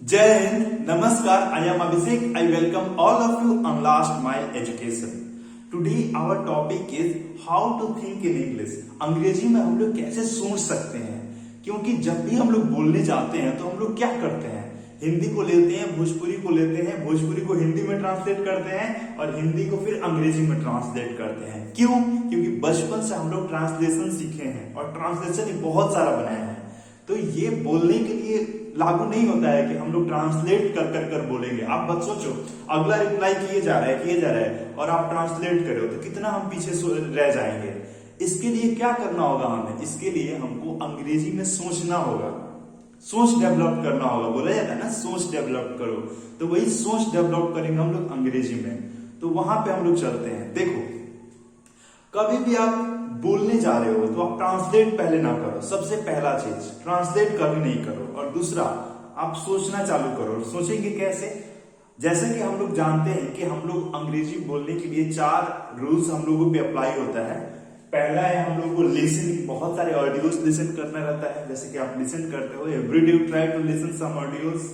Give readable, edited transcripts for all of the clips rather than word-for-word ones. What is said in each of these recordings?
Jai Hind, Namaskar, I am Abhishek. I welcome all of you on Last Mile Education. Today our topic is how to think in English. अंग्रेजी में हम लोग कैसे सोच सकते हैं, क्योंकि जब भी हम लोग बोलने जाते हैं तो हम लोग क्या करते हैं, हिंदी को लेते हैं, भोजपुरी को लेते हैं, भोजपुरी को हिंदी में ट्रांसलेट करते हैं और हिंदी को फिर अंग्रेजी में ट्रांसलेट करते हैं। क्यों? क्योंकि बचपन से हम लोग ट्रांसलेशन सीखे हैं और ट्रांसलेशन ही बहुत सारा बनाए हैं। तो ये बोलने के लिए लागू नहीं होता है कि हम लोग ट्रांसलेट कर कर कर बोलेंगे। आप बस सोचो, अगला रिप्लाई किए जा रहा है और आप ट्रांसलेट करो तो कितना हम पीछे रह जाएंगे। इसके लिए क्या करना होगा हमें? इसके लिए हमको अंग्रेजी में सोचना होगा, सोच डेवलप करना होगा। बोला जाता है ना, सोच डेवलप करो, तो वही सोच डेवलप करेंगे हम लोग अंग्रेजी में। तो वहां पे हम लोग चलते हैं। देखो, कभी भी आप बोलने जा रहे हो तो आप ट्रांसलेट पहले ना करो। सबसे पहला चीज, ट्रांसलेट कभी नहीं करो। और दूसरा, आप सोचना चालू करो। सोचेंगे कैसे? जैसे कि हम लोग जानते हैं कि हम लोग अंग्रेजी बोलने के लिए 4 रूल्स हम लोगों पे अप्लाई होता है। पहला है, हम लोग को लिसनिंग, बहुत सारे ऑडियोस लिसन करना रहता है। जैसे कि आप लिसन करते हो, every day you try to listen some audios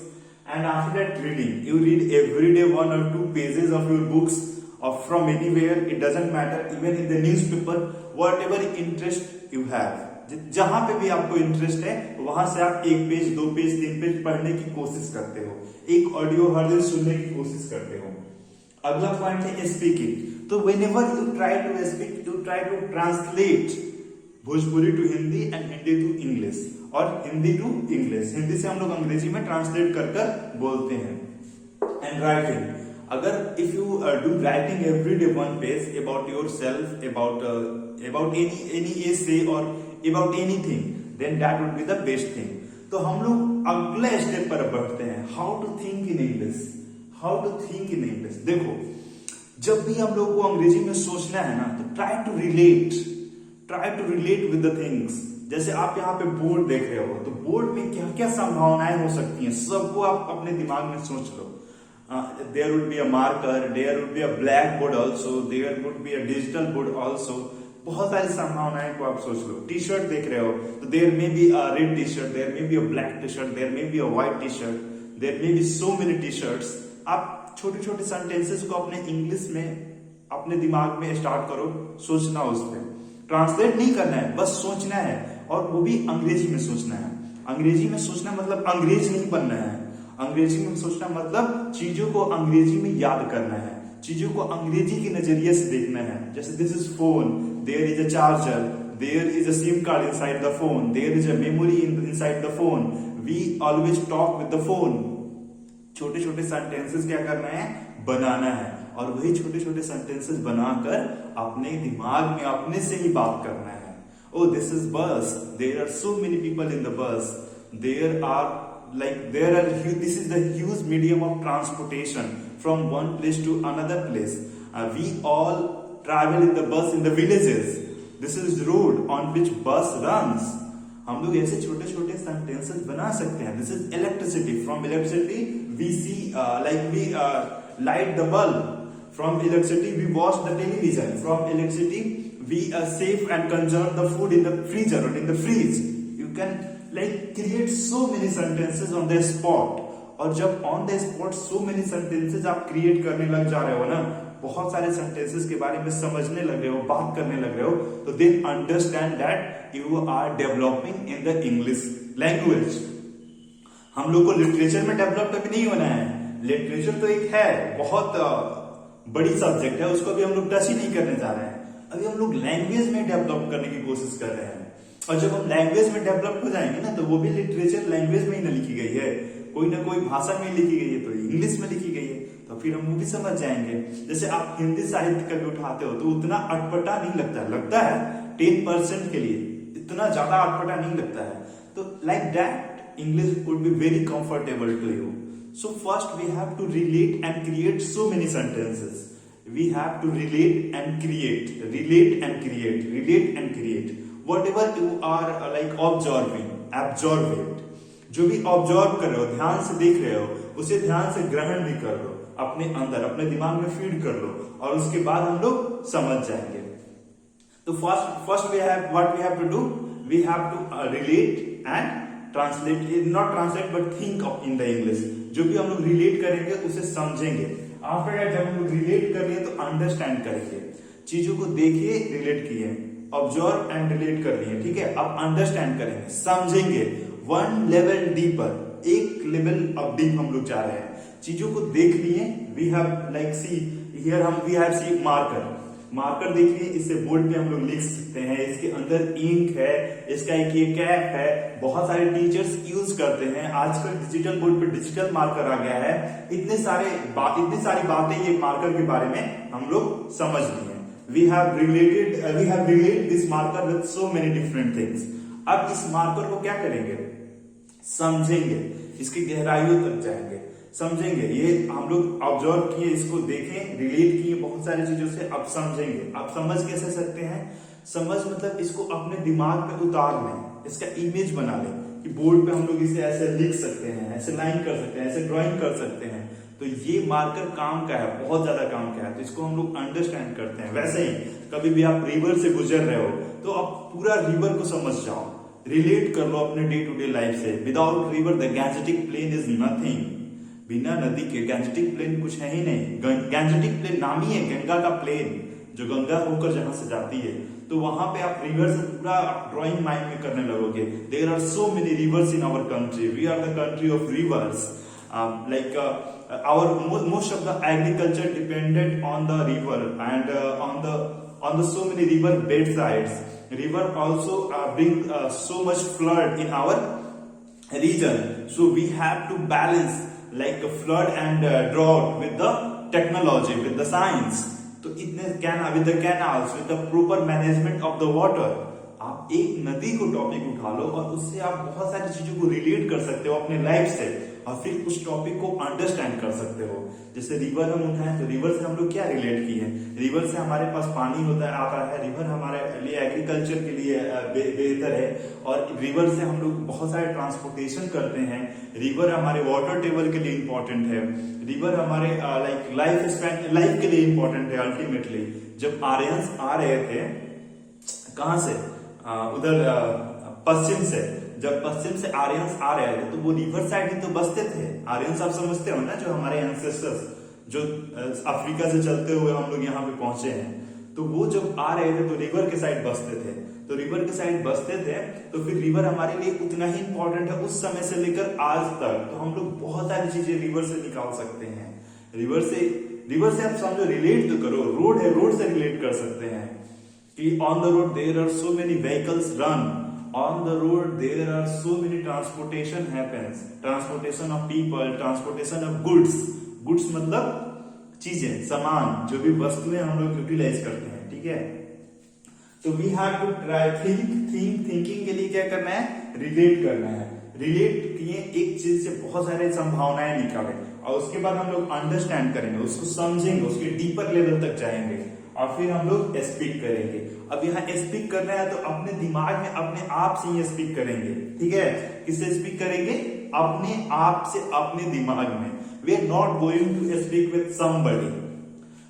and after that reading you read every day 1 or 2 pages of your books or from anywhere, it doesn't matter, even in the newspaper, whatever interest you have, जहां पे भी आपको interest है वहां से आप 1 page 2 page 3 page पढ़ने की कोशिश करते हो, एक ऑडियो हर दिन सुनने की कोशिश करते हो। अगला पॉइंट है स्पीकिंग। तो whenever you try to speak, you try to translate Bhojpuri to Hindi and Hindi to English और हिंदी टू इंग्लिश। हिंदी से हम लोग अंग्रेजी में ट्रांसलेट कर कर बोलते हैं। एंड राइटिंग, अगर if you do writing every day 1 page about yourself, about any essay और about anything, then that would be the best thing. तो हम लोग अगले स्टेप पर बढ़ते हैं, how to think in English. How to think in English. देखो, जब भी हम लोग को अंग्रेजी में सोचना है ना, तो try to relate with the things. जैसे आप यहाँ पे बोर्ड देख रहे हो, तो बोर्ड में क्या क्या संभावनाएं हो सकती हैं, सबको आप अपने दिमाग में सोच लो। There would be a marker, there would be a blackboard also, there would be a digital board also. बहुत सारी संभावनाएं को आप सोच लो। टी शर्ट देख रहे हो तो there may be a red t-shirt, there may be a black t-shirt, there may be a white t-shirt, there may be so many t-shirts. आप छोटे छोटे सेंटेंसेस को अपने इंग्लिश में अपने दिमाग में स्टार्ट करो सोचना। उस पर ट्रांसलेट नहीं करना है, बस सोचना है, और वो भी अंग्रेजी में सोचना है। अंग्रेजी में सोचना मतलब अंग्रेज नहीं बनना है। अंग्रेजी में सोचना मतलब चीजों को अंग्रेजी में याद करना है, चीजों को अंग्रेजी के नजरिए से देखना है। जैसे this is phone, there is a charger, there is a SIM card inside the phone, there is a memory inside the phone, we always talk with the phone. छोटे छोटे सेंटेंसेस क्या करना है? बनाना है, और वही छोटे छोटे सेंटेंसेस बनाकर अपने दिमाग में अपने से ही बात करना है। Oh this is bus, there are so many people in the bus, there are this is the huge medium of transportation from one place to another place. We all travel in the bus in the villages. This is road on which bus runs. हम लोग ऐसे छोटे छोटे sentences बना सकते हैं। This is electricity. From electricity we see we light the bulb. From electricity we watch the television. From electricity we save and conserve the food in the freezer or in the fridge. You can create so many sentences on the spot। और जब on the spot so many sentences आप create करने लग जा रहे हो ना, बहुत सारे सेंटेंसेस के बारे में समझने लग रहे हो, बात करने लग रहे हो, तो then understand that you are developing in the English language. हम लोग को लिटरेचर में डेवलप कभी नहीं होना है। लिटरेचर तो एक है, बहुत बड़ी सब्जेक्ट है, उसको भी हम लोग टच ही नहीं करने जा रहे हैं। अभी हम लोग लैंग्वेज में डेवलप करने की कोशिश कर रहे हैं। और जब हम लैंग्वेज में डेवलप हो जाएंगे ना, तो वो भी लिटरेचर लैंग्वेज में ही ना लिखी गई है, कोई ना कोई भाषा में लिखी गई है, तो इंग्लिश में लिखी गई है, तो फिर हम वो भी समझ जाएंगे। जैसे आप हिंदी साहित्य कभी उठाते हो तो उतना अटपटा नहीं लगता है 10% के लिए, इतना ज्यादा अटपटा नहीं लगता है। तो like that English would be very comfortable to you. So first we have to relate and create so many sentences. We have to relate and create, relate and create. Whatever you are absorb it. जो भी observe कर रहे हो, ध्यान से देख रहे हो, उसे ध्यान से ग्रहण भी कर लो, अपने अंदर अपने दिमाग में फीड कर लो, और उसके बाद हम लोग समझ जाएंगे। तो first we have what we have to do, we have to relate and translate, not translate but think of in the English. जो भी हम लोग रिलेट करेंगे उसे समझेंगे। आफ्टर जब हम लोग रिलेट कर लिए तो अंडरस्टैंड करेंगे। चीजों को देखिए, रिलेट किए, ऑब्जर्व एंड रिलेट कर लिए, ठीक है। अब अंडरस्टैंड करेंगे, समझेंगे, वन लेवल डीपर, एक लेवल अब डीप हम लोग जा रहे हैं। चीजों को देख लिए, we have like see here हम we have see marker, marker देखिए, इससे बोर्ड पे हम लोग लिख सकते हैं। इसके अंदर इंक है, इसका एक ये कैप है, बहुत सारे टीचर्स यूज करते हैं। आजकल डिजिटल बोर्ड पे डिजिटल मार्कर आ गया है। इतनी सारी बातें ये मार्कर के बारे में हम लोग समझ लिए। We have related this marker with so many different things. अब इस मार्कर को क्या करेंगे, समझेंगे, इसकी गहराइयों तक जाएंगे, समझेंगे। ये हम लोग ऑब्जर्व किए, इसको देखें, रिलेट किए बहुत सारी चीजों से, अब समझेंगे। अब समझ कैसे सकते हैं, समझ मतलब इसको अपने दिमाग पे उतार लें, इसका इमेज बना लें कि बोर्ड पे हम लोग इसे ऐसे लिख सकते हैं, ऐसे लाइन कर सकते हैं, ऐसे ड्राइंग कर सकते हैं। तो ये मार्कर काम का है, बहुत ज्यादा काम का है। तो इसको हम लोग अंडरस्टैंड करते हैं। वैसे ही कभी भी आप रिवर से गुजर रहे हो तो आप पूरा रिवर को समझ जाओ, रिलेट कर लो अपने डे टू डे लाइफ से। Without river the Gangetic plain is nothing. बिना नदी के गैंजेटिक प्लेन कुछ है ही नहीं। गैंजेटिक प्लेन नाम ही है गंगा का प्लेन, जो गंगा होकर जहां से जाती है। तो वहां पे आप रिवर से पूरा ड्राइंग माइंड में करने लगोगे। There are so many rivers in our country, we are the country of rivers. our most of the agriculture depended on the river and on the so many river bedsides. River also bring so much flood in our region, so we have to balance like a flood and drought with the technology, with the science. तो इतने with the canals, with the proper management of the water. आप एक नदी को topic उठा लो और उससे आप बहुत सारी चीजों को रिलेट कर सकते हो अपने लाइफ से, और फिर उस टॉपिक को अंडरस्टैंड कर सकते हो। जैसे रिवर हम उठाएं तो रिवर से हम लोग क्या रिलेट किए, रिवर से हमारे पास पानी आता है, रिवर हमारे लिए एग्रीकल्चर के लिए बेहतर है, और रिवर से हम लोग बहुत सारे ट्रांसपोर्टेशन करते हैं। रिवर हमारे वाटर टेबल के लिए इंपॉर्टेंट है, रिवर हमारे लाइफ के लिए इंपॉर्टेंट है। अल्टीमेटली जब आर्यंस आ रहे थे कहां से, उधर पश्चिम से, जब पश्चिम से आर्यंस आ रहे थे तो वो रिवर साइड ही तो बसते थे। आर्यंस आप समझते हो ना, जो हमारे एंसेस्टर्स जो अफ्रीका से चलते हुए हम लोग यहाँ पे पहुंचे हैं, तो वो जब आ रहे थे तो रिवर के साइड बसते थे। तो रिवर के साइड बसते थे तो फिर रिवर हमारे लिए उतना ही इंपॉर्टेंट है उस समय से लेकर आज तक। तो हम लोग बहुत सारी चीजें रिवर से निकाल सकते हैं। रिवर से आप समझो, रिलेट तो करो, रोड है, रोड से रिलेट कर सकते हैं कि on the road there are so many vehicles run, on the road there are so many transportation happens, transportation of people, transportation of goods मतलब चीजें, सामान, जो भी वस्तुएं हम लोग यूटिलाइज करते हैं, ठीक है। तो we have to try thinking के लिए क्या करना है, रिलेट करना है। रिलेट किए, एक चीज से बहुत सारे संभावनाएं निकाले, और उसके बाद हम लोग अंडरस्टैंड करेंगे, उसको समझेंगे, उसके डीपर लेवल तक जाएंगे, और फिर हम लोग स्पीक करेंगे। अब यहाँ स्पीक करना है तो अपने दिमाग में अपने आप से ही स्पीक करेंगे, ठीक है। किससे स्पीक करेंगे, अपने आप से, अपने दिमाग में। We are not going to speak with somebody,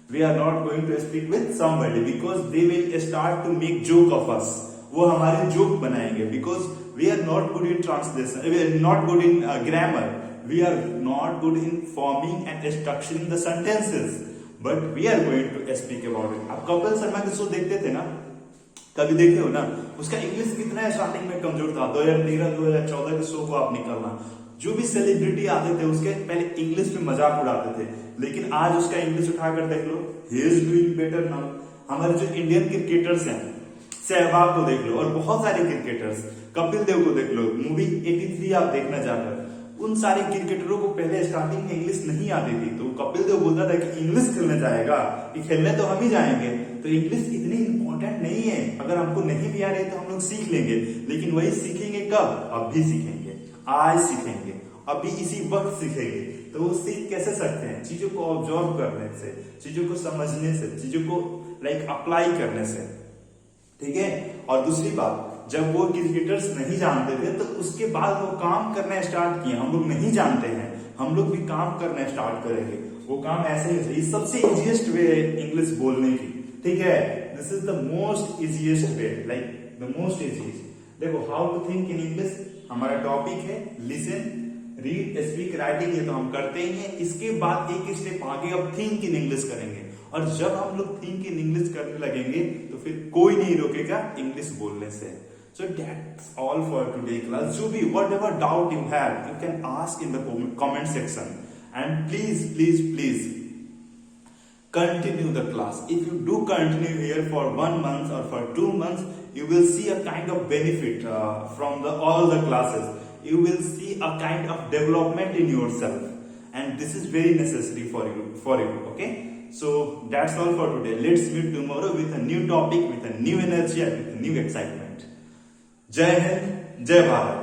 we are not going to speak with somebody because they will start to make joke of us. वो हमारे जोक बनाएंगे, because we are not good in translation, we are not good in grammar, we are not good in forming and structuring the sentences, but we are going to speak about it. आप कपिल शर्मा के show देखते थे ना, कभी देखते हो ना, उसका इंग्लिश कितना स्टार्टिंग में कमजोर था। 2013-2014 के शो को आप निकालना, जो भी सेलिब्रिटी आते थे उसके पहले इंग्लिश में मजाक उड़ाते थे, लेकिन आज उसका इंग्लिश उठाकर देख लो, he is doing better now. हमारे जो इंडियन क्रिकेटर्स हैं, सहवाग को देख लो, और बहुत सारे क्रिकेटर्स, कपिल देव को देख लो, मूवी 83 आप देखना जाकर, उन सारे क्रिकेटरों को पहले स्टार्टिंग में इंग्लिश नहीं आती थी, तो कपिल देव बोलता था कि इंग्लिश खेलने जाएगा, कि खेलने तो हम ही जाएंगे। तो इंग्लिश इतनी इंपॉर्टेंट नहीं है, अगर हमको नहीं भी आ रही तो हम लोग सीख लेंगे, लेकिन वही सीखेंगे कब, अभी सीखेंगे, आज सीखेंगे, अभी इसी वक्त सीखेंगे। तो वो सीख कैसे सकते हैं, चीजों को ऑब्जर्व करने से, चीजों को समझने से, चीजों को लाइक अप्लाई करने से, ठीक है। और दूसरी बात, जब वो क्रिकेटर्स नहीं जानते थे तो उसके बाद वो काम करना स्टार्ट किए। हम लोग नहीं जानते हैं, हम लोग भी काम करना स्टार्ट करेंगे। वो काम ऐसे ही है, सबसे इजीएस्ट वे है इंग्लिश बोलने की, ठीक है। This is the most easiest way, like the most easiest. देखो, how to think in English, हमारा टॉपिक है लिसन, रीड, स्पीक, राइटिंग, ये तो हम करते ही हैं। इसके बाद एक स्टेप आगे अब थिंक इन इंग्लिश करेंगे, और जब हम लोग थिंक इन इंग्लिश करने लगेंगे तो फिर कोई नहीं रोकेगा इंग्लिश बोलने से। So that's all for today class. जो भी whatever doubt you have, you can ask in the comment section, and please continue the class. If you do continue here for 1 month or for 2 months, you will see a kind of benefit from all the classes. You will see a kind of development in yourself, and this is very necessary for you. Okay. So that's all for today. Let's meet tomorrow with a new topic, with a new energy, and with a new excitement. जय हिंद, जय भारत।